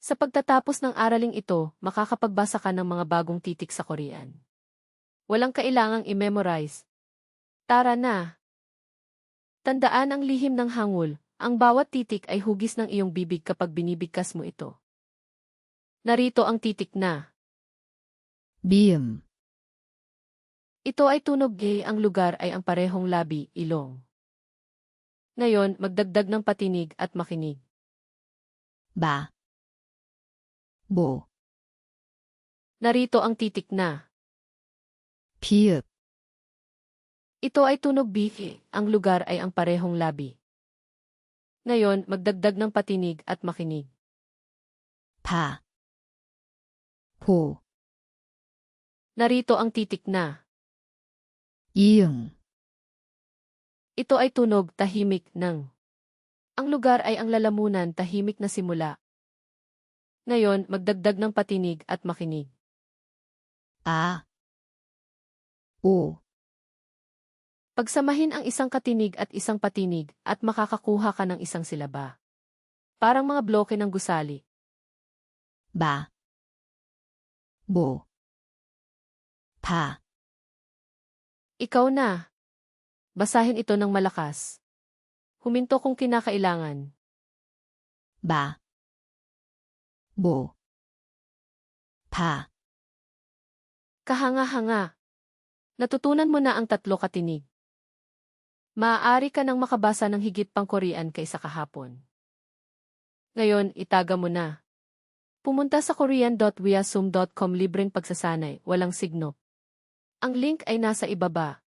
Sa pagtatapos ng araling ito, makakapagbasa ka ng mga bagong titik sa Korean. Walang kailangang i-memorize. Tara na! Tandaan ang lihim ng hangul, ang bawat titik ay hugis ng iyong bibig kapag binibigkas mo ito. Narito ang titik na. 미음, Ito ay tunog G, ang lugar ay ang parehong labi, ilong. Ngayon, magdagdag ng patinig at makinig. 마, 모, Narito ang titik na. 비읍, Ito ay tunog B, ang lugar ay ang parehong labi. Ngayon, magdagdag ng patinig at makinig. 바, 보, Narito ang titik na. 이응, Ito ay tunog tahimik ng. Ang lugar ay ang lalamunan, tahimik na simula. Ngayon, magdagdag ng patinig at makinig. 아, 오, Pagsamahin ang isang katinig at isang patinig at makakakuha ka ng isang silaba. Parang mga bloke ng gusali. 마, 모, 바, Ikaw na. Basahin ito ng malakas. Huminto kung kinakailangan. 마, 모, 바, Kahanga-hanga. Natutunan mo na ang 3 katinig. Maaari ka nang makabasa ng higit pang Korean kaysa kahapon. Ngayon, itaga mo na. Pumunta sa korean.wiasum.com, libreng pagsasanay, walang signo. Ang link ay nasa ibaba.